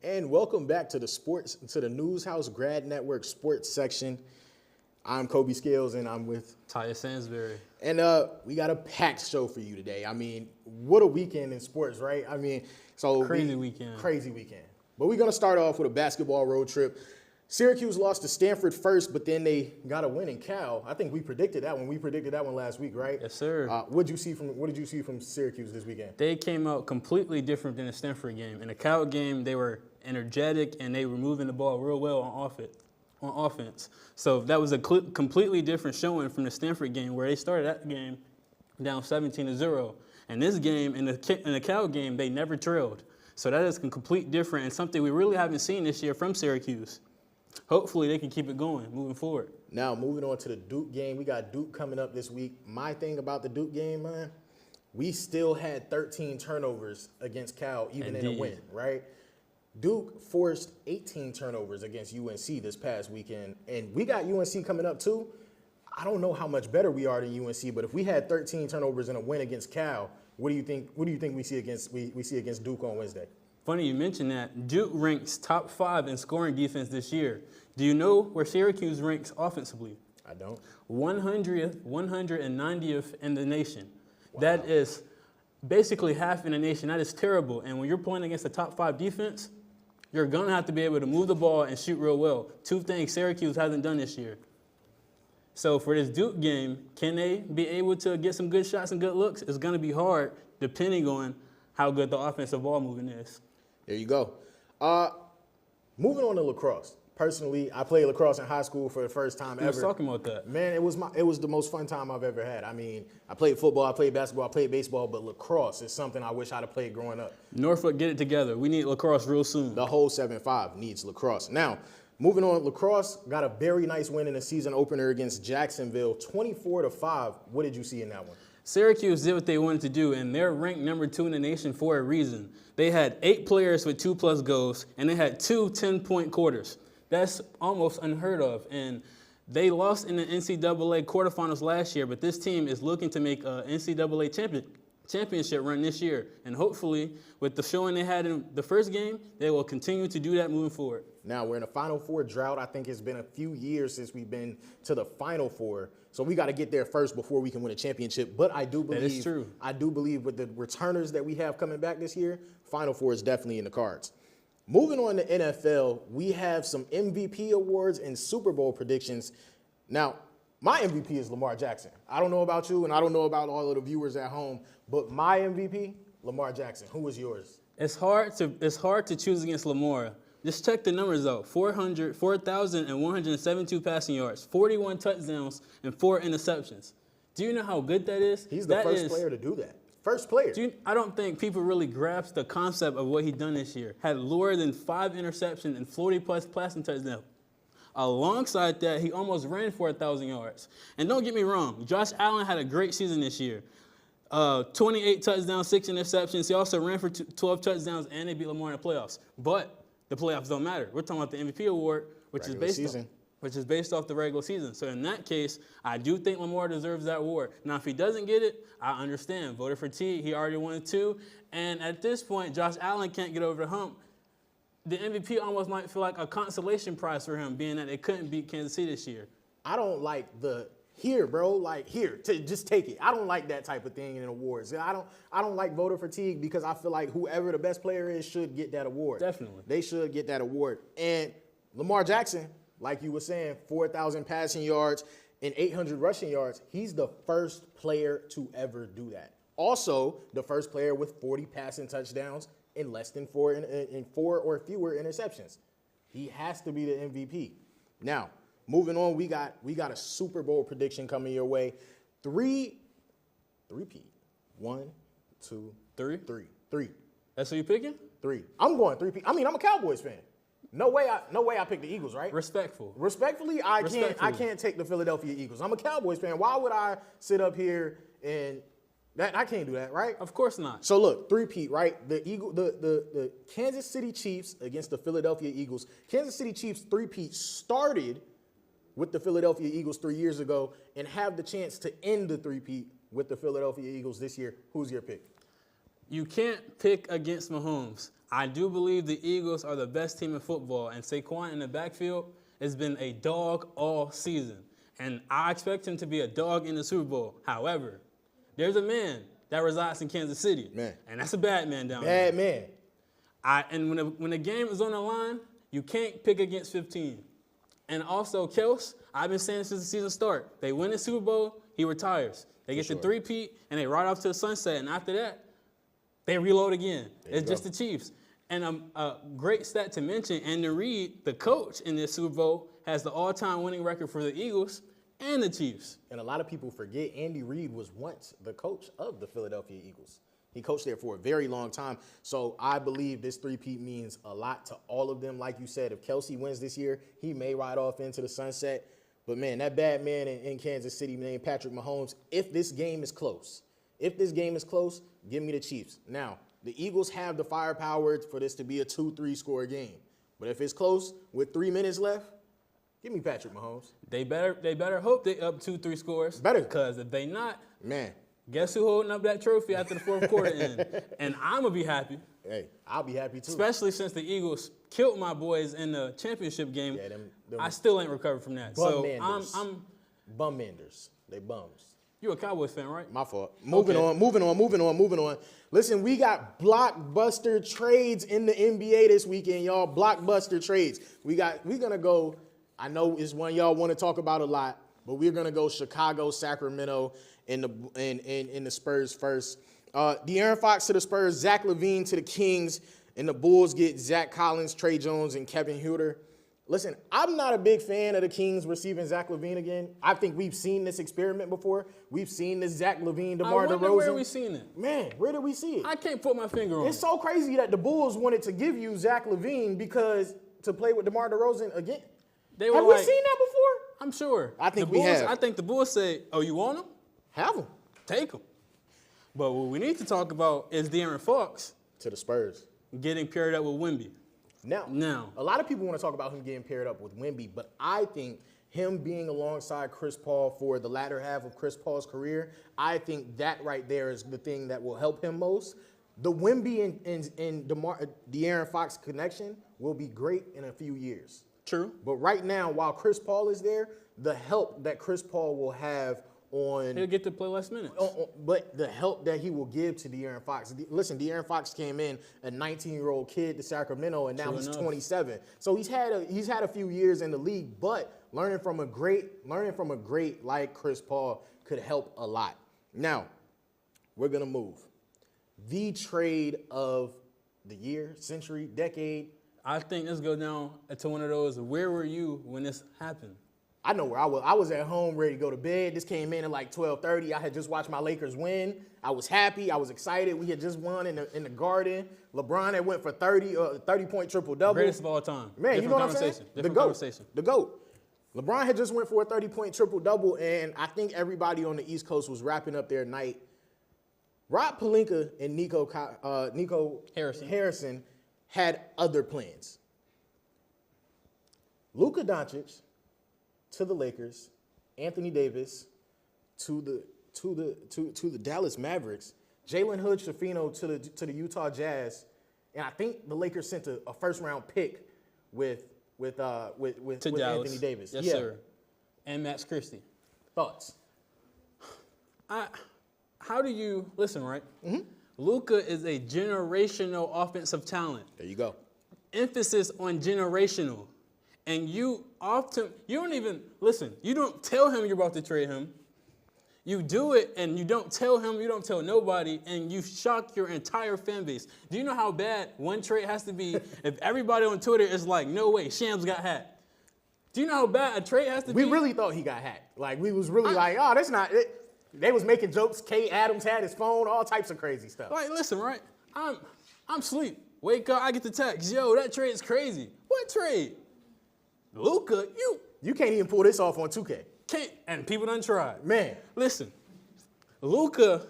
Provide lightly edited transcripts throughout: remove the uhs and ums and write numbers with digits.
And welcome back to the Newhouse Grad Network sports section. I'm Kobe Scales, and I'm with Teddy Sansbury. And we got a packed show for you today. I mean, what a weekend in sports, right? I mean, Crazy weekend. But we're going to start off with a basketball road trip. Syracuse lost to Stanford first, but then they got a win in Cal. I think we predicted that one. We predicted that one last week, right? Yes, sir. What did you see from Syracuse this weekend? They came out completely different than the Stanford game. In the Cal game, they were energetic and they were moving the ball real well on offense. So that was a completely different showing from the Stanford game, where they started that game down 17-0. And this game, in the Cal game, they never trailed. So that is a complete different and something we really haven't seen this year from Syracuse. Hopefully they can keep it going moving forward. Now, moving on to the Duke game. We got Duke coming up this week. My thing about the Duke game, man, we still had 13 turnovers against Cal, even in a win, right? Duke forced 18 turnovers against UNC this past weekend, and we got UNC coming up too. I don't know how much better we are than UNC, but if we had 13 turnovers in a win against Cal, what do you think we see against Duke on Wednesday? Funny you mentioned that. Duke ranks top 5 in scoring defense this year. Do you know where Syracuse ranks offensively? I don't. 190th in the nation. Wow. That is basically half in the nation. That is terrible. And when you're playing against a top 5 defense, you're going to have to be able to move the ball and shoot real well. Two things Syracuse hasn't done this year. So for this Duke game, can they be able to get some good shots and good looks? It's going to be hard depending on how good the offensive ball moving is. There you go. Moving on to lacrosse. Personally, I played lacrosse in high school for the first time ever. We was talking about that. Man, it was the most fun time I've ever had. I mean, I played football, I played basketball, I played baseball, but lacrosse is something I wish I'd have played growing up. Norfolk, get it together. We need lacrosse real soon. The whole 7-5 needs lacrosse. Now, moving on, lacrosse got a very nice win in the season opener against Jacksonville, 24-5. What did you see in that one? Syracuse did what they wanted to do, and they're ranked number 2 in the nation for a reason. They had 8 players with 2+ goals, and they had 2 10-point quarters. That's almost unheard of, and they lost in the NCAA quarterfinals last year, but this team is looking to make an NCAA championship run this year, and hopefully, with the showing they had in the first game, they will continue to do that moving forward. Now, we're in a Final Four drought. I think it's been a few years since we've been to the Final Four, so we got to get there first before we can win a championship. But I do believe that is true. I do believe with the returners that we have coming back this year, Final Four is definitely in the cards. Moving on to NFL, we have some MVP awards and Super Bowl predictions. Now, my MVP is Lamar Jackson. I don't know about you, and I don't know about all of the viewers at home, but my MVP, Lamar Jackson. Who is yours? It's hard to choose against Lamar. Just check the numbers out. 4,172 passing yards, 41 touchdowns, and 4 interceptions. Do you know how good that is? He's the first player to do that. First player. I don't think people really grasp the concept of what he done this year. Had lower than 5 interceptions and 40+ passing touchdowns. Alongside that, he almost ran for 1,000 yards. And don't get me wrong, Josh Allen had a great season this year. 28 touchdowns, 6 interceptions. He also ran for 12 touchdowns, and they beat Lamar in the playoffs. But the playoffs don't matter. We're talking about the MVP award, which is based off the regular season. So in that case, I do think Lamar deserves that award. Now, if he doesn't get it, I understand. Voter fatigue, he already won 2. And at this point, Josh Allen can't get over the hump. The MVP almost might feel like a consolation prize for him, being that they couldn't beat Kansas City this year. I don't like just take it. I don't like that type of thing in awards. I don't like voter fatigue because I feel like whoever the best player is should get that award. Definitely. They should get that award. And Lamar Jackson, like you were saying, 4,000 passing yards and 800 rushing yards. He's the first player to ever do that. Also, the first player with 40 passing touchdowns and less than 4 or fewer interceptions. He has to be the MVP. Now, moving on, we got a Super Bowl prediction coming your way. Three-peat. 1, 2, 3. That's who you picking? 3. I'm going 3-peat. I mean, I'm a Cowboys fan. No way I picked the Eagles, right? Respectfully, I can't take the Philadelphia Eagles. I'm a Cowboys fan. Why would I sit up here and I can't do that, right? Of course not. So look, 3-peat, right? The Kansas City Chiefs against the Philadelphia Eagles. Kansas City Chiefs 3-peat started with the Philadelphia Eagles 3 years ago and have the chance to end the 3-peat with the Philadelphia Eagles this year. Who's your pick? You can't pick against Mahomes. I do believe the Eagles are the best team in football, and Saquon in the backfield has been a dog all season. And I expect him to be a dog in the Super Bowl. However, there's a man that resides in Kansas City. Man. And that's a bad man down there. Bad man. And when the game is on the line, you can't pick against 15. And also, Kels, I've been saying since the season start, they win the Super Bowl, he retires. They get the three-peat, and they ride off to the sunset. And after that, they reload again. It's just the Chiefs. And a great stat to mention, Andy Reid, the coach in this Super Bowl, has the all-time winning record for the Eagles and the Chiefs. And a lot of people forget Andy Reid was once the coach of the Philadelphia Eagles. He coached there for a very long time. So I believe this three-peat means a lot to all of them. Like you said, if Kelsey wins this year, he may ride off into the sunset. But, man, that bad man in Kansas City named Patrick Mahomes, if this game is close, give me the Chiefs. Now, the Eagles have the firepower for this to be a 2-3 score game. But if it's close with 3 minutes left, give me Patrick Mahomes. They better hope they up 2-3 scores. Better. Because if they not, man, guess who holding up that trophy after the fourth quarter end? And I'm going to be happy. Hey, I'll be happy too. Especially since the Eagles killed my boys in the championship game. Yeah, them I still ain't recovered from that. So I'm bum-menders. They bums. You a Cowboys fan, right? My fault. Moving on. Listen, we got blockbuster trades in the NBA this weekend, y'all. Blockbuster trades. We're gonna go. I know it's one y'all want to talk about a lot, but we're gonna go Chicago, Sacramento, in the Spurs first. De'Aaron Fox to the Spurs, Zach LaVine to the Kings, and the Bulls get Zach Collins, Trey Jones, and Kevin Huerter. Listen, I'm not a big fan of the Kings receiving Zach LaVine again. I think we've seen this experiment before. We've seen this Zach LaVine, DeMar DeRozan. Where we seen it? Man, where did we see it? I can't put my finger on it. It's so crazy that the Bulls wanted to give you Zach LaVine because to play with DeMar DeRozan again. Have we seen that before? I'm sure. I think we have. I think the Bulls say, oh, you want him? Have him. Take him. But what we need to talk about is De'Aaron Fox. To the Spurs. Getting paired up with Wemby. Now, a lot of people want to talk about him getting paired up with Wemby, but I think him being alongside Chris Paul for the latter half of Chris Paul's career, I think that right there is the thing that will help him most. The Wemby and De'Aaron Fox connection will be great in a few years. True. But right now, while Chris Paul is there, the help that Chris Paul will have he'll get to play less minutes. But the help that he will give to De'Aaron Fox. Listen, De'Aaron Fox came in a 19-year-old kid to Sacramento, and now he's 27. So he's had a few years in the league, but learning from a great like Chris Paul could help a lot. Now, we're gonna move. The trade of the year, century, decade. I think this goes down to one of those, where were you when this happened? I know where I was. I was at home ready to go to bed. This came in at like 12:30. I had just watched my Lakers win. I was happy. I was excited. We had just won in the Garden. LeBron had went for 30-point triple-double. Greatest of all time. Man, you know what I'm saying? Different conversation. The GOAT. LeBron had just went for a 30-point triple-double, and I think everybody on the East Coast was wrapping up their night. Rob Pelinka and Nico Harrison had other plans. Luka Doncic to the Lakers, Anthony Davis to the Dallas Mavericks, Jalen Hood-Schifino to the Utah Jazz, and I think the Lakers sent a first-round pick with Anthony Davis. Yes, sir. And Max Christie. Thoughts? How do you listen? Right. Mm-hmm. Luka is a generational offensive talent. There you go. Emphasis on generational. And you don't even, listen, you don't tell him you're about to trade him. You do it and you don't tell him, you don't tell nobody, and you shock your entire fan base. Do you know how bad one trade has to be if everybody on Twitter is like, no way, Shams got hacked? Do you know how bad a trade has to be? We really thought he got hacked. Like, we was really oh, that's not it. They was making jokes. Kay Adams had his phone, all types of crazy stuff. Like, listen, right? I'm asleep. Wake up, I get the text. Yo, that trade is crazy. What trade? Luka, you can't even pull this off on 2K. Can't, and people done tried. Man. Listen, Luka,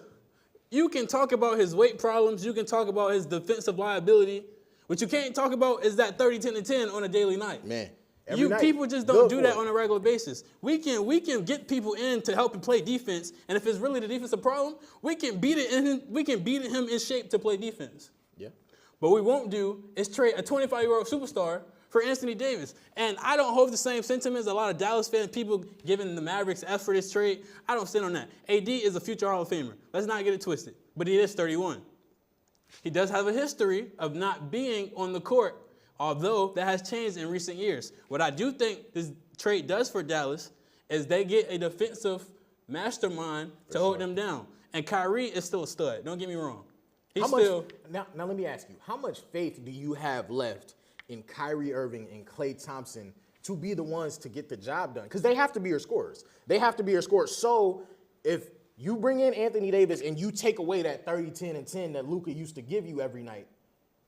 you can talk about his weight problems, you can talk about his defensive liability. What you can't talk about is that 30-10-10 on a daily night. Man. Every night. People just don't do that on a regular basis. We can get people in to help him play defense, and if it's really the defensive problem, we can beat him in shape to play defense. Yeah. But what we won't do is trade a 25-year-old superstar for Anthony Davis. And I don't hold the same sentiments a lot of Dallas fans, people giving the Mavericks F for this trade. I don't stand on that. AD is a future Hall of Famer. Let's not get it twisted. But he is 31. He does have a history of not being on the court, although that has changed in recent years. What I do think this trade does for Dallas is they get a defensive mastermind to hold them down. And Kyrie is still a stud. Don't get me wrong. Now let me ask you, how much faith do you have left in Kyrie Irving and Klay Thompson to be the ones to get the job done? Because they have to be your scorers. They have to be your scorers. So if you bring in Anthony Davis and you take away that 30, 10, and 10 that Luka used to give you every night,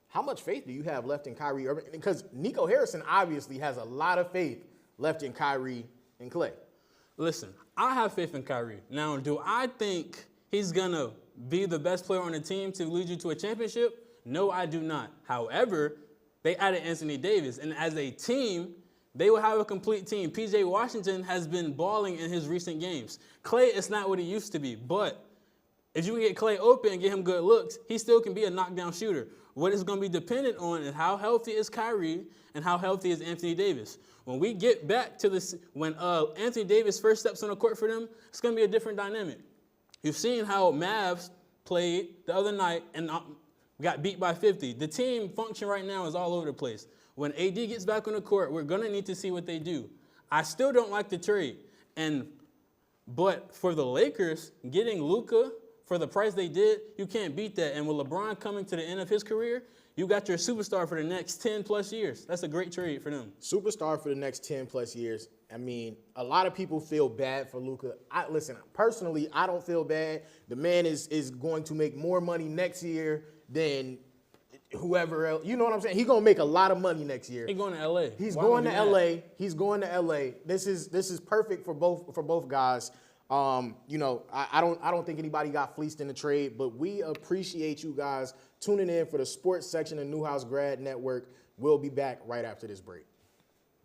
how much faith do you have left in Kyrie Irving? Because Nico Harrison obviously has a lot of faith left in Kyrie and Klay. Listen, I have faith in Kyrie. Now, do I think he's going to be the best player on the team to lead you to a championship? No, I do not. However, they added Anthony Davis, and as a team, they will have a complete team. P.J. Washington has been balling in his recent games. Klay is not what he used to be, but if you can get Klay open and get him good looks, he still can be a knockdown shooter. What is going to be dependent on is how healthy is Kyrie and how healthy is Anthony Davis. When we get back to this, when Anthony Davis first steps on the court for them, it's going to be a different dynamic. You've seen how Mavs played the other night and got beat by 50. The team function right now is all over the place. When AD gets back on the court, we're going to need to see what they do. I still don't like the trade. But for the Lakers, getting Luka for the price they did, you can't beat that. And with LeBron coming to the end of his career, you got your superstar for the next 10-plus years. That's a great trade for them. Superstar for the next 10-plus years. I mean, a lot of people feel bad for Luka. Listen, personally, I don't feel bad. The man is going to make more money next year than whoever else. You know what I'm saying? He's going to make a lot of money next year. He's going to L.A. He's going to L.A. He's going to L.A. This is perfect for both guys. I don't think anybody got fleeced in the trade, but we appreciate you guys tuning in for the sports section of Newhouse Grad Network. We'll be back right after this break.